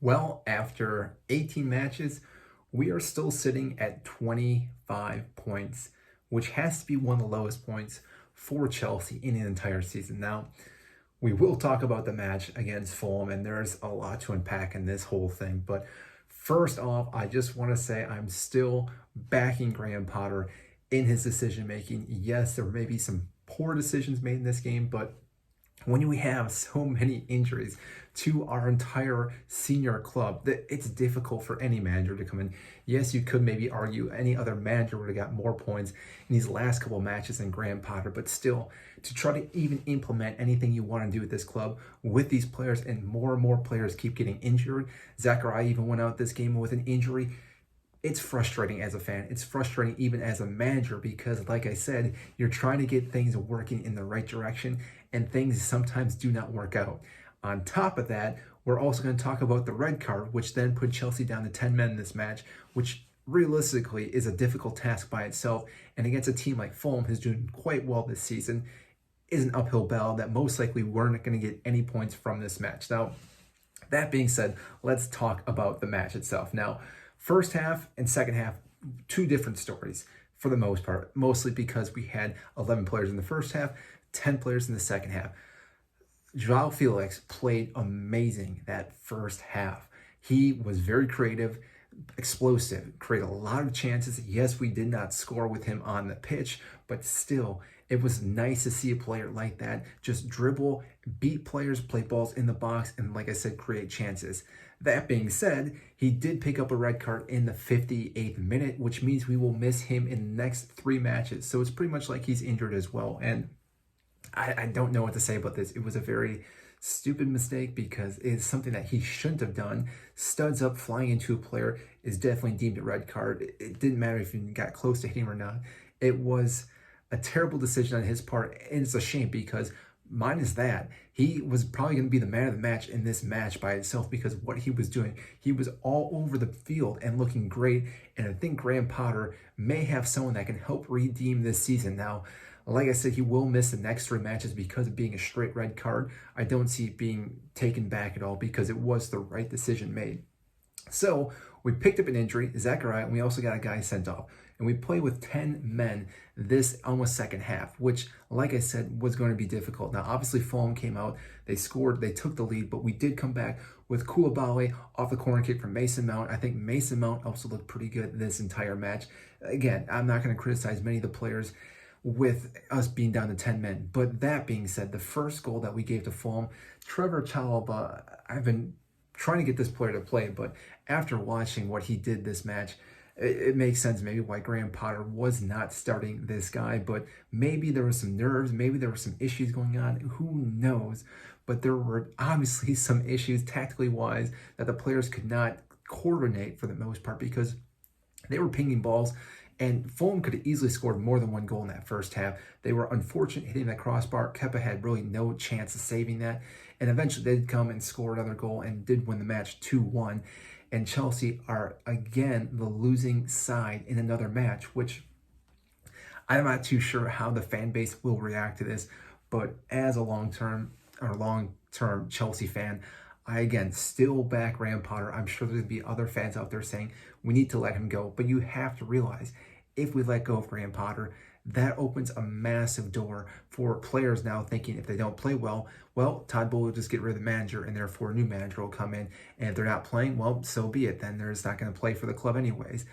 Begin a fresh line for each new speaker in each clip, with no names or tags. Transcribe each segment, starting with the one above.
Well, after 18 matches, we are still sitting at 25 points, which has to be one of the lowest points for Chelsea in an entire season. Now, we will talk about the match against Fulham, and there's a lot to unpack in this whole thing. But first off, I just want to say I'm still backing Graham Potter in his decision making. Yes, there may be some poor decisions made in this game, but when we have so many injuries to our entire senior club, that it's difficult for any manager to come in. Yes, you could maybe argue any other manager would have got more points in these last couple matches than Graham Potter, but still, to try to even implement anything you want to do with this club with these players, and more players keep getting injured. Zachariah even went out this game with an injury. It's frustrating as a fan. It's frustrating even as a manager because, like I said, you're trying to get things working in the right direction and things sometimes do not work out. On top of that, we're also going to talk about the red card, which then put Chelsea down to 10 men in this match, which realistically is a difficult task by itself. And against a team like Fulham, who's doing quite well this season, is an uphill battle that most likely we're not going to get any points from this match. Now, that being said, let's talk about the match itself. Now, first half and second half, two different stories for the most part, mostly because we had 11 players in the first half, 10 players in the second half. Joao Felix played amazing that first half. He was very creative, explosive, created a lot of chances. Yes, we did not score with him on the pitch, but still, it was nice to see a player like that just dribble, beat players, play balls in the box, and like I said, create chances. That being said, he did pick up a red card in the 58th minute, which means we will miss him in the next 3 matches. So it's pretty much like he's injured as well. And I don't know what to say about this. It was a very stupid mistake because it's something that he shouldn't have done. Studs up, flying into a player is definitely deemed a red card. It didn't matter if he got close to hitting him or not. It was a terrible decision on his part, and it's a shame because minus that, he was probably going to be the man of the match in this match by itself because what he was doing, he was all over the field and looking great. And I think Graham Potter may have someone that can help redeem this season. Now, like I said, he will miss the next 3 matches because of being a straight red card. I don't see it being taken back at all because it was the right decision made. So we picked up an injury, Zachariah, and we also got a guy sent off. And we played with 10 men this almost second half, which, like I said, was going to be difficult. Now, obviously, Fulham came out, they scored, they took the lead, but we did come back with Koulibaly off the corner kick from Mason Mount. I think Mason Mount also looked pretty good this entire match. Again, I'm not going to criticize many of the players with us being down to 10 men. But that being said, the first goal that we gave to Fulham, Trevor Chalobah, I've been trying to get this player to play, but after watching what he did this match, it makes sense maybe why Graham Potter was not starting this guy, but maybe there was some nerves, maybe there were some issues going on, who knows? But there were obviously some issues tactically wise that the players could not coordinate for the most part because they were pinging balls, and Fulham could have easily scored more than one goal in that first half. They were unfortunate hitting that crossbar. Kepa had really no chance of saving that. And eventually they did come and score another goal and did win the match 2-1. And Chelsea are, again, the losing side in another match, which I'm not too sure how the fan base will react to this. But as a long-term Chelsea fan, I, again, still back Graham Potter. I'm sure there's going to be other fans out there saying we need to let him go. But you have to realize if we let go of Graham Potter, that opens a massive door for players now thinking if they don't play well, Todd Boehly will just get rid of the manager and therefore a new manager will come in. And if they're not playing, well, so be it. Then they're just not going to play for the club anyways.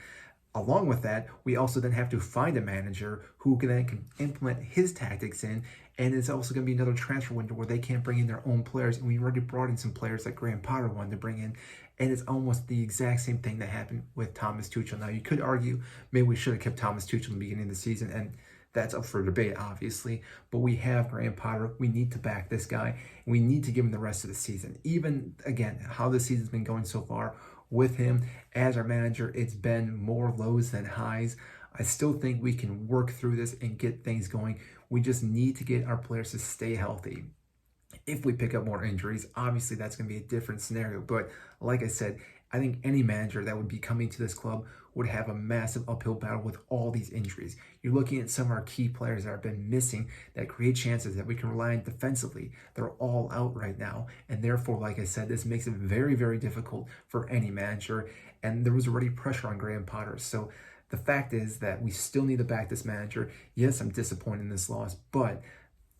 Along with that, we also then have to find a manager who can implement his tactics in, and it's also going to be another transfer window where they can't bring in their own players, and we already brought in some players that Graham Potter wanted to bring in, and it's almost the exact same thing that happened with Thomas Tuchel. Now, you could argue maybe we should have kept Thomas Tuchel in the beginning of the season, and that's up for debate, obviously, but we have Graham Potter. We need to back this guy, and we need to give him the rest of the season. Even, again, how the season's been going so far, with him as our manager, it's been more lows than highs. I still think we can work through this and get things going. We just need to get our players to stay healthy. If we pick up more injuries, obviously that's going to be a different scenario. But like I said, I think any manager that would be coming to this club would have a massive uphill battle with all these injuries. You're looking at some of our key players that have been missing that create chances that we can rely on defensively. They're all out right now. And therefore, like I said, this makes it very, very difficult for any manager. And there was already pressure on Graham Potter. So the fact is that we still need to back this manager. Yes, I'm disappointed in this loss, but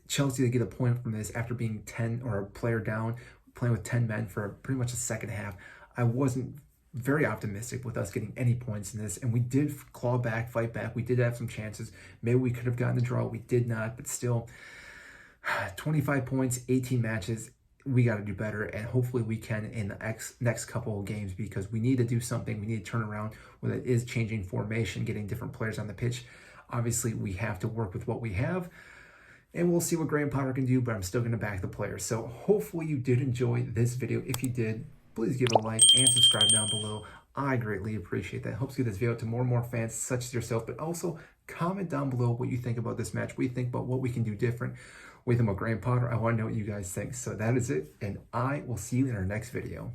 Chelsea to get a point from this after being 10 or a player down, playing with 10 men for pretty much a second half. I wasn't very optimistic with us getting any points in this, and we did claw back, fight back. We did have some chances. Maybe we could have gotten the draw. We did not, but still, 25 points, 18 matches. We got to do better, and hopefully we can in the next couple of games, because we need to do something. We need to turn around, whether it is changing formation, getting different players on the pitch. Obviously, we have to work with what we have, and we'll see what Graham Potter can do, but I'm still going to back the players. So hopefully you did enjoy this video. If you did, please give a like and subscribe down below. I greatly appreciate that. It helps get this video out to more and more fans such as yourself, but also comment down below what you think about this match, what you think about what we can do different with him about Graham Potter. I want to know what you guys think. So that is it, and I will see you in our next video.